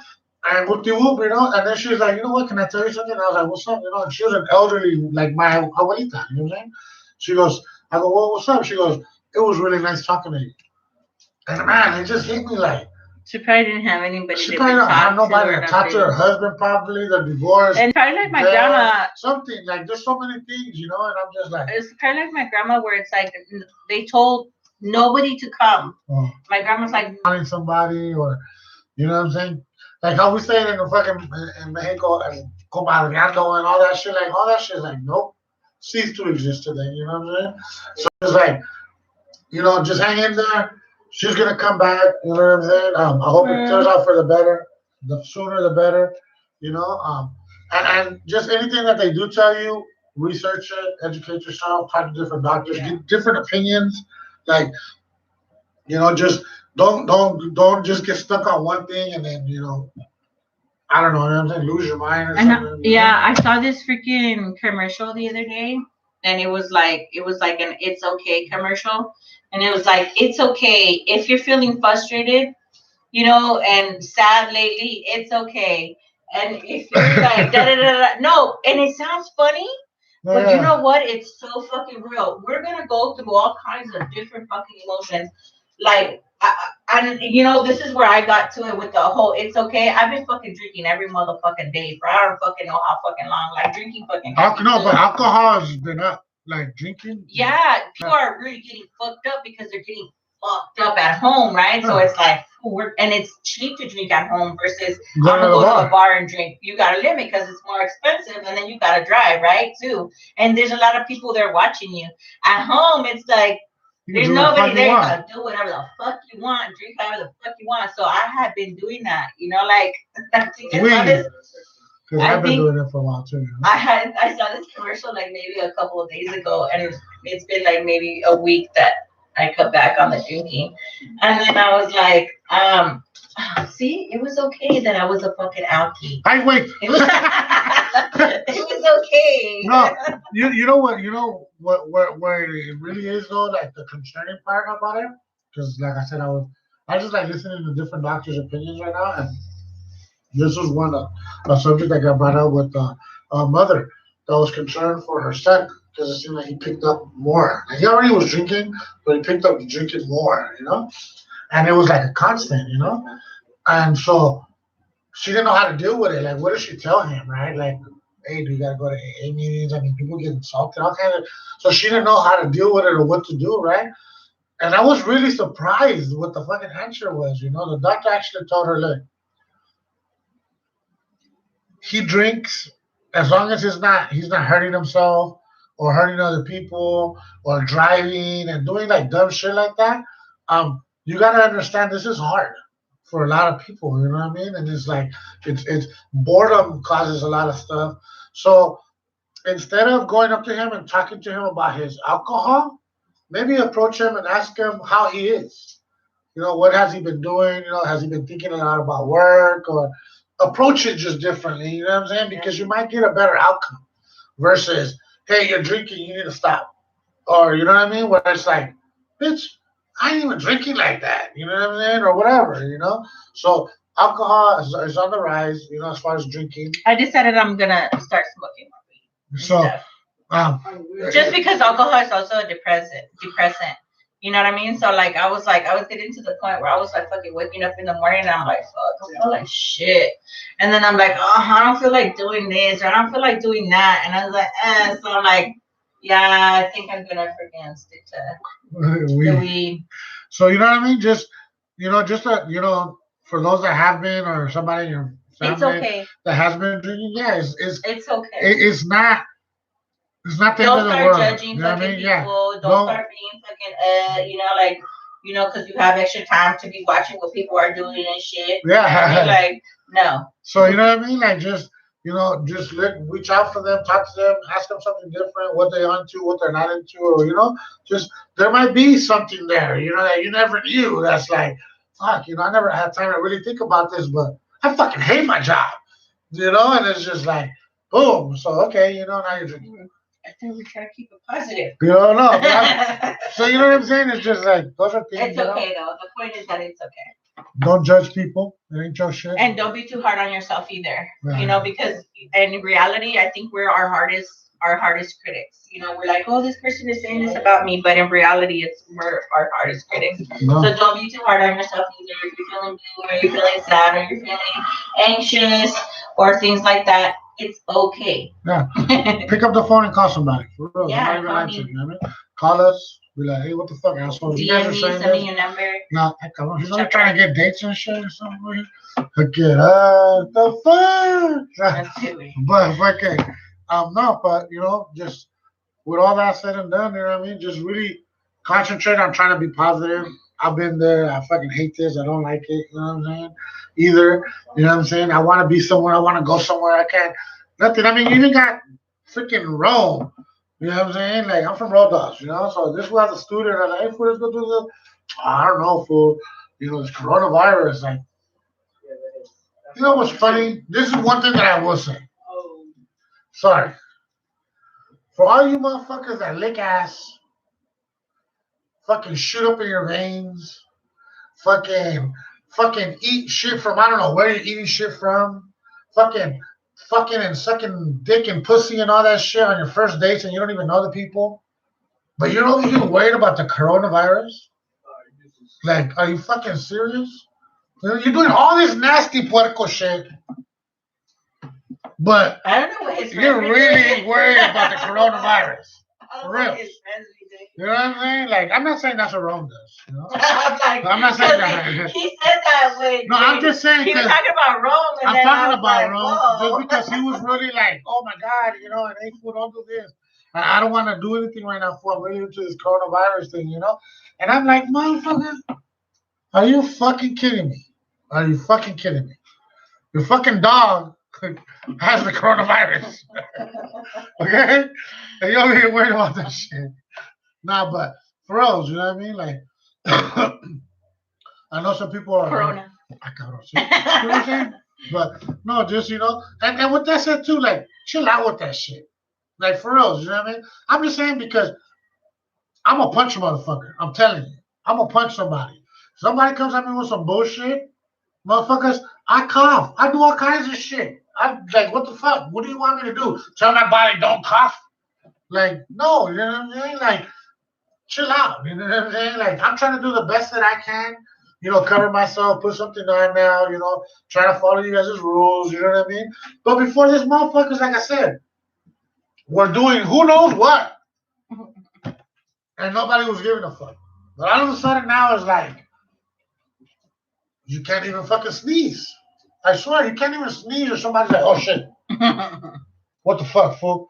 And whoop de whoop, and then she was like, you know what, can I tell you something? And I was like, what's up? And she was an elderly, like my abuelita, you know what I'm saying? She goes, I go, well, what's up? She goes, it was really nice talking to you. And man, it just hit me like, she probably didn't have anybody she to probably don't have talk to nobody or to talk to her nothing. husband, probably, they're divorced. And probably like my dead, grandma. something, like, there's so many things, and I'm just like. It's kind of like my grandma where it's like they told nobody to come. My grandma's like, calling somebody, or, you know what I'm saying? Like how we say it in the fucking, in Mexico, comadreando and all that shit, like, all that shit is like, nope, ceased to exist today, you know what I'm saying? So it's like, just hang in there. She's gonna come back. You know what I'm saying? I hope it turns out for the better. The sooner the better. And just anything that they do tell you, research it, educate yourself, talk to different doctors, get different opinions. Like, just don't just get stuck on one thing and then I don't know, you know what I'm saying, lose your mind or something. Yeah, I saw this freaking commercial the other day, and it was like an "It's Okay" commercial, and it was like, it's okay if you're feeling frustrated, and sad lately, it's okay, and if you're like da da da da, no, and it sounds funny, but you know what? It's so fucking real. We're gonna go through all kinds of different fucking emotions, like. And this is where I got to it with the whole "it's okay." I've been fucking drinking every motherfucking day for I don't fucking know how fucking long. Like drinking fucking. No, but alcohol is they're not like drinking. Yeah, people are really getting fucked up because they're getting fucked up at home, right? So it's like and it's cheap to drink at home versus I'm gonna go to a bar and drink. You gotta limit because it's more expensive, and then you gotta drive, right? Too. And there's a lot of people there watching you. At home, it's like. There's nobody there to do whatever the fuck you want, drink however the fuck you want. So I have been doing that, like I think I saw this. Because I've been doing it for a while too. I saw this commercial like maybe a couple of days ago, and it's been like maybe a week that I cut back on the drinking, and then I was like, see, it was okay that I was a fucking alkie. Wait. It was okay. No, you know what where it really is though, like the concerning part about it, because like I said, I just like listening to different doctors' opinions right now, and this was a subject that got brought up with a mother that was concerned for her son because it seemed like he picked up more. Like he already was drinking, but he picked up drinking more, and it was like a constant, and so. She didn't know how to deal with it. Like, what does she tell him, right? Like, hey, do you gotta go to AA meetings? I mean, people get insulted, all kind of. So she didn't know how to deal with it or what to do, right? And I was really surprised what the fucking answer was. The doctor actually told her, look, he drinks as long as he's not hurting himself or hurting other people or driving and doing like dumb shit like that. You gotta understand this is hard for a lot of people, you know what I mean? And it's like it's boredom causes a lot of stuff. So instead of going up to him and talking to him about his alcohol, maybe approach him and ask him how he is. What has he been doing? Has he been thinking a lot about work, or approach it just differently, you know what I'm saying? Because you might get a better outcome. versus, hey, you're drinking, you need to stop. Or, you know what I mean? Where it's like, bitch, I ain't even drinking like that. You know what I'm saying? Or whatever, you know? So alcohol is on the rise, you know, as far as drinking. I decided I'm gonna start smoking more weed and So, stuff. um, Just because alcohol is also a depressant. You know what I mean? So like, I was getting to the point where I was like fucking waking up in the morning and I'm like, fuck, I feel like shit. And then I'm like, oh, I don't feel like doing this or I don't feel like doing that. And I was like, so I'm like, yeah, I think I'm gonna freaking stick to the weed. So you know what I mean? Just for those that have been or somebody in your It's family okay. that has been drinking, yeah, It's okay. it's not the end Don't of the start world. judging You know what I fucking mean? Yeah. people. Don't No. start being fucking like because you have extra time to be watching what people are doing and shit. You know what I mean? Yeah. Like, no. So you know what I mean? Like just reach out for them, talk to them, ask them something different, what they're into, what they're not into, or just there might be something there, that you never knew. That's like, fuck, I never had time to really think about this, but I fucking hate my job, and it's just like, boom. So okay, now you're drinking. I think we try to keep it positive. You don't know. So you know what I'm saying? It's just like those are things. It's okay though. The point is that it's okay. Don't judge people. It ain't your shit. And don't be too hard on yourself either. Right. Because in reality, I think we're our hardest critics. We're like, oh, this person is saying this about me, but in reality, we're our hardest critics. No. So don't be too hard on yourself either. If you're feeling blue or you're feeling sad or you're feeling anxious or things like that, it's okay. Yeah. Pick up the phone and call somebody. For real. Yeah, call me. Call us. Be like, hey, what the fuck, asshole? You guys are saying send me your number. No, come on. He's only trying to get dates and shit or something. Again, the fuck? But okay. No, but just with all that said and done, you know what I mean? Just really concentrate on trying to be positive. I've been there. I fucking hate this. I don't like it. You know what I'm saying? Either. You know what I'm saying? I want to be somewhere. I want to go somewhere. I can't. Nothing. I mean, you even got freaking Rome. You know what I'm saying? Like, I'm from Rodas, So this was a student. I'm like, hey, fool, let's go do this. I don't know, fool. It's coronavirus. Like, what's funny? This is one thing that I will say. Sorry. For all you motherfuckers that lick ass, fucking shoot up in your veins, fucking eat shit from, I don't know where you're eating shit from, fucking and sucking dick and pussy and all that shit on your first dates and you don't even know the people, but you're not even worried about the coronavirus? Like, are you fucking serious? You're doing all this nasty puerco shit, but I don't know what his you're really worried about the coronavirus. For real. You know what I'm saying? Like, I'm not saying that's what Rome does. I'm not saying that. He said that way. No, I'm just saying. He was talking about Rome. And I'm talking about Rome whoa. just because he was really like, oh my God, and hey, fool, don't do this. I don't want to do anything right now for I'm really into this coronavirus thing, And I'm like, motherfucker, are you fucking kidding me? Are you fucking kidding me? Your fucking dog has the coronavirus. Okay? And you over here worried about that shit. Nah, but for reals, you know what I mean? Like, I know some people are. Corona. You know what I'm saying? But no, just, and with that said too, like, chill out with that shit. Like, for reals, you know what I mean? I'm just saying because I'm a punch a motherfucker. I'm telling you. I'm gonna punch somebody. Somebody comes at me with some bullshit, motherfuckers, I cough. I do all kinds of shit. I'm like, what the fuck? What do you want me to do? Tell my body don't cough? Like, no, you know what I'm saying? Like, chill out. You know what I'm saying? Like, I'm trying to do the best that I can. Cover myself, put something on now, try to follow you guys' rules, you know what I mean? But before this motherfuckers, like I said, we're doing who knows what. And nobody was giving a fuck. But all of a sudden now it's like, you can't even fucking sneeze. I swear, you can't even sneeze or somebody's like, oh shit. What the fuck, fool?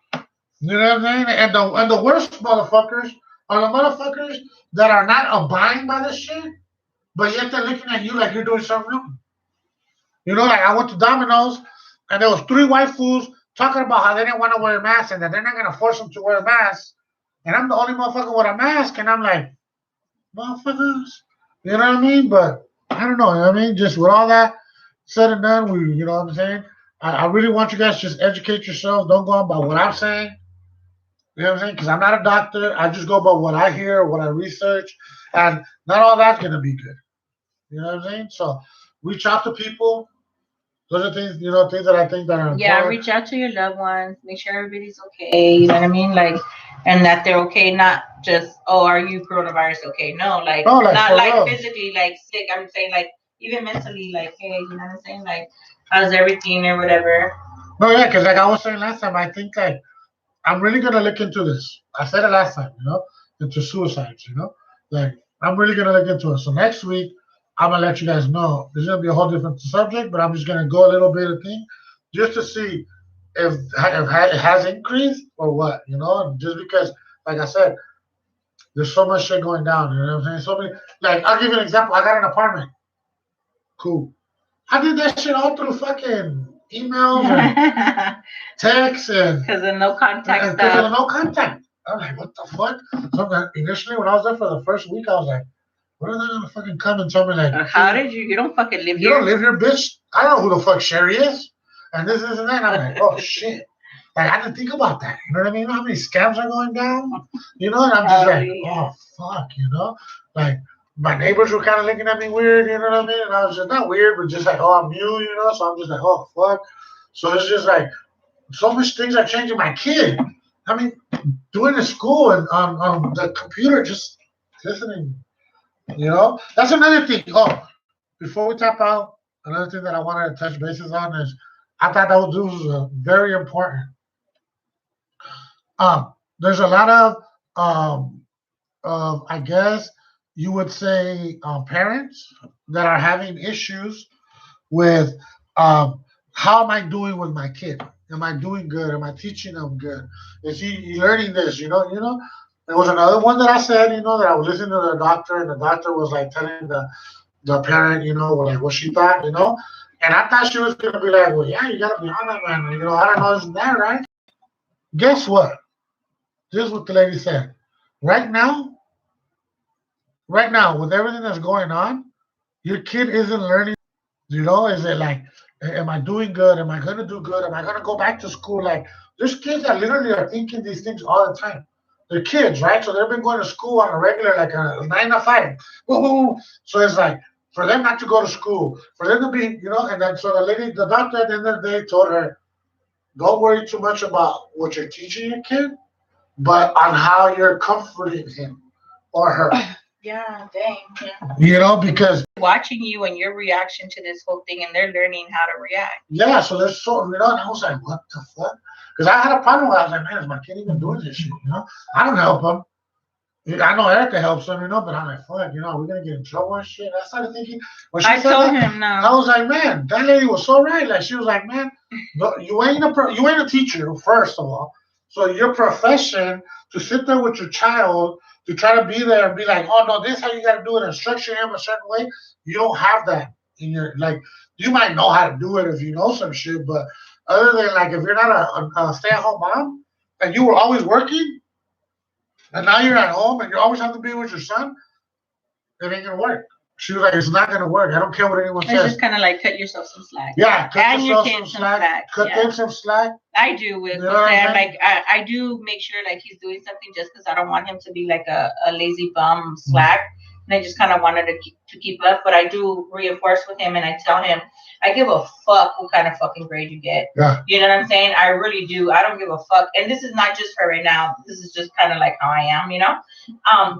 You know what I'm saying? And the worst motherfuckers are the motherfuckers that are not abiding by this shit, but yet they're looking at you like you're doing something wrong. Like I went to Domino's and there was 3 white fools talking about how they didn't want to wear a mask and that they're not going to force them to wear a mask. And I'm the only motherfucker with a mask and I'm like, motherfuckers. You know what I mean? But I don't know. You know what I mean? Just with all that said and done, we, you know what I'm saying? I really want you guys to just educate yourselves. Don't go on by what I'm saying. You know what I'm saying? Because I'm not a doctor. I just go by what I hear, what I research, and not all that's gonna be good. You know what I'm saying? So reach out to people. Those are things, things that I think that are Yeah, important. reach out to your loved ones. Make sure everybody's okay. You know what I mean? Like, and that they're okay. Not just, oh, are you coronavirus okay? No, like, No, like not for like real. physically, like sick. I'm saying, like, even mentally, like, hey, you know what I'm saying? Like, how's everything or whatever. No, yeah, because like I was saying last time, I think like I'm really gonna look into this. I said it last time, into suicides, like I'm really gonna look into it. So next week, I'm gonna let you guys know. There's gonna be a whole different subject, but I'm just gonna go a little bit of thing just to see if it has increased or what, and just because, like I said, there's so much shit going down. You know what I'm saying? So many. Like I'll give you an example. I got an apartment. Cool. I did that shit all through fucking emails and texts and Because of no contact because of stuff. no contact. I'm like, what the fuck? So initially, when I was there for the first week, I was like, when are they gonna fucking come and tell me like, How did you? You don't fucking live you don't here. live here, bitch? I don't know who the fuck Sherry is, and this and that. And I'm like, oh shit. Like I didn't think about that. You know what I mean? You know how many scams are going down? And I'm just like, Probably, yeah. oh fuck, Like my neighbors were kind of looking at me weird, you know what I mean? And I was just not weird, but just like, oh, I'm new, So I'm just like, oh fuck. So it's just like so much things are changing. My kid, I mean, doing the school and on the computer, just listening. That's another thing. Oh, before we tap out, another thing that I wanted to touch bases on is I thought that was very important. There's a lot of I guess you would say parents that are having issues with how am I doing with my kid? Am I doing good? Am I teaching them good? Is he learning this? There was another one that I said, that I was listening to the doctor, and the doctor was like telling the parent, like what she thought, and I thought she was gonna be like, well, yeah, you gotta be on that, man. I don't know this and that, right? Guess what? This is what the lady said. Right now, right now, with everything that's going on, your kid isn't learning. Is it like, am I doing good? Am I going to do good? Am I going to go back to school? Like, there's kids that literally are thinking these things all the time. They're kids, right? So they've been going to school on a regular, like a 9 to 5. Woo-hoo. So it's like, for them not to go to school, for them to be, and then so the doctor at the end of the day told her, don't worry too much about what you're teaching your kid, but on how you're comforting him or her. Yeah, dang. Yeah. Because Watching you and your reaction to this whole thing, and they're learning how to react. yeah, so there's and I was like, what the fuck? Because I had a problem with it. I was like, man, is my kid even doing this shit? I don't help him. I know Erica helps him, but I'm like, fuck, we're gonna get in trouble and shit. I started thinking when she I said told that, him no. I was like, man, that lady was so right. Like she was like, man, you ain't you ain't a teacher, first of all. So your profession to sit there with your child to try to be there and be like, oh no, this is how you got to do it and structure him a certain way. You don't have that in your like. You might know how to do it if you know some shit, but other than like if you're not a stay-at-home mom and you were always working and now you're at home and you always have to be with your son, it ain't gonna work. She was like, it's not gonna work. I don't care what anyone It's says. just kind of like cut yourself some slack. Yeah, cut And your yourself some kids some slack. slack. Cut Yeah. them some slack. I do with You know what I'm Jose. saying? Like I do make sure like he's doing something just because I don't want him to be like a lazy bum slack. And I just kind of wanted to keep up, but I do reinforce with him and I tell him I give a fuck what kind of fucking grade you get. Yeah. You know what I'm saying? I really do. I don't give a fuck. And this is not just for right now. This is just kind of like how I am,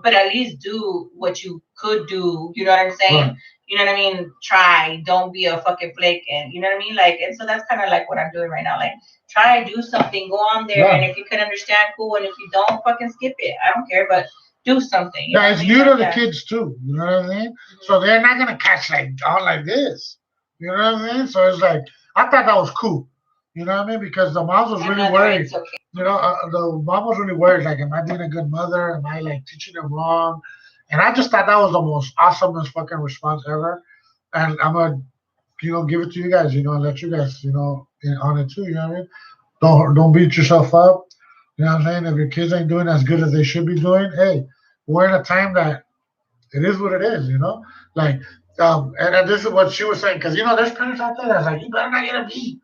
But at least do what you could do. You know what I'm saying? Right. You know what I mean? Try. Don't be a fucking flake. And you know what I mean? Like, and so that's kind of like what I'm doing right now. Like, try and do something. Go on there. Yeah. And if you can understand, cool. And if you don't, fucking skip it. I don't care. But do something. Yeah, it's new to the Yeah. kids too. You know what I mean? So they're not gonna catch like on like this. You know what I mean? So it's like I thought that was cool. You know what I mean? Because the mom was really worried. It's okay. The mom was really worried. Like, am I being a good mother? Am I like teaching them wrong? And I just thought that was the most awesomest fucking response ever. And I'm gonna, give it to you guys. And let you guys, on it too. You know what I mean? Don't beat yourself up. You know what I'm saying? If your kids ain't doing as good as they should be doing, hey, we're in a time that it is what it is. Like, and this is what she was saying because there's parents out there that's like, you better not get a B.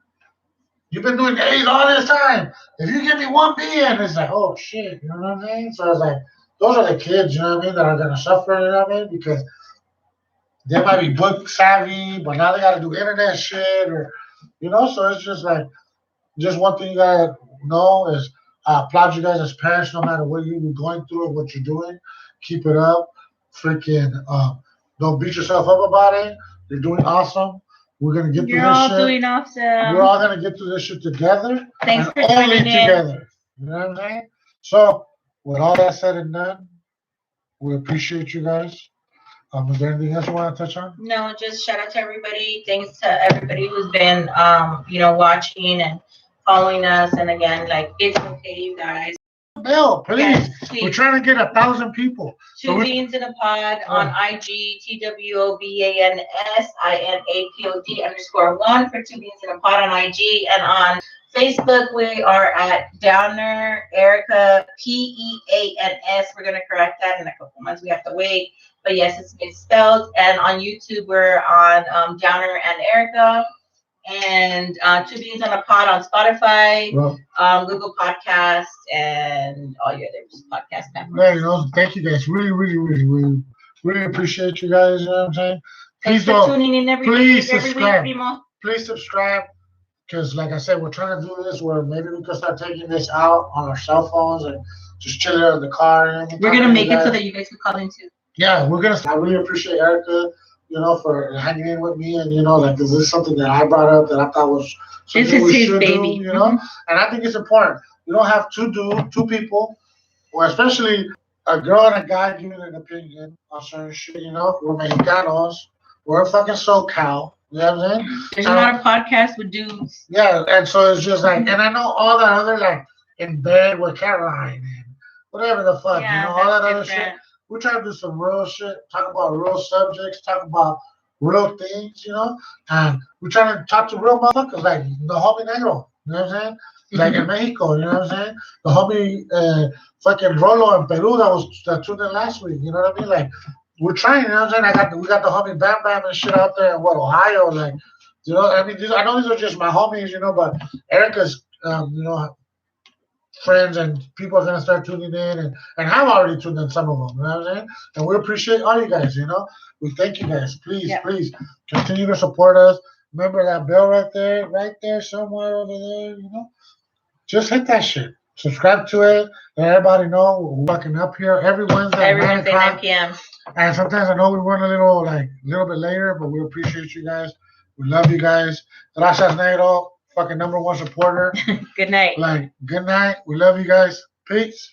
You've been doing A's all this time. If you give me one B, and it's like, oh shit, you know what I mean? So it's like, those are the kids, you know what I mean, that are gonna suffer, you know what I mean? Because they might be book savvy, but now they gotta do internet shit, or you know. So it's just like, just one thing you gotta know is I applaud you guys as parents, no matter what you're going through or what you're doing. Keep it up. Freaking don't beat yourself up about it. You're doing awesome. We're gonna get through You're this all shit. doing We're awesome. all gonna get through this shit together Thanks and for only tuning in. together. You know what I'm saying? So with all that said and done, we appreciate you guys. Is there anything else you want to touch on? No, just shout out to everybody. Thanks to everybody who's been, watching and following us. And again, like, it's okay, you guys. Bill, please. Yes, We're please. trying to get 1,000 people. Two Beans in a Pod on IG, TWOBANSINAPOD _1 for Two Beans in a Pod on IG. And on Facebook, we are at Downer Erica PEANS. We're going to correct that in a couple months. We have to wait. But yes, it's misspelled. And on YouTube, we're on Downer and Erica. And Two Beans on a Pod on Spotify, Google Podcasts, and all your other podcast platforms. Thank you guys. Really appreciate you guys. You know what I'm saying? Thanks for tuning in every week, Primo. Please subscribe. Because, like I said, we're trying to do this where maybe we can start taking this out on our cell phones and just chill out in the car. We're going to make it so that you guys can call in too. Yeah, I really appreciate Erica, for hanging in with me. And, like, this is something that I brought up that I thought was something we should do, And I think it's important. You don't have two people, or especially a girl and a guy giving an opinion on certain shit, We're Mexicanos. We're fucking SoCal. You know what I'm saying? There's a lot of podcasts with dudes. Yeah, and so it's just like, and I know all that other, like, in bed with Caroline and whatever the fuck, all that other shit. We're trying to do some real shit, talk about real subjects, talk about real things, and we're trying to talk to real motherfuckers, like the homie Negro, you know what I'm saying? Like in Mexico, you know what I'm saying? The homie fucking Rolo in Peru that tuned in last week, you know what I mean? Like, we're trying, you know what I'm saying? We got the homie Bam Bam and shit out there in Ohio, like, I mean, I know these are just my homies, but Erica's, friends and people are gonna start tuning in and have already tuned in, some of them, you know what I'm saying? And we appreciate all you guys, We thank you guys. Please continue to support us. Remember that bell right there, somewhere over there, Just hit that shit. Subscribe to it. Let everybody know we're fucking up here every Wednesday, 9 p.m. And sometimes I know we run a little bit later, but we appreciate you guys. We love you guys. Gracias, Negro. Fucking #1 supporter. Good night. Good night. We love you guys. Peace.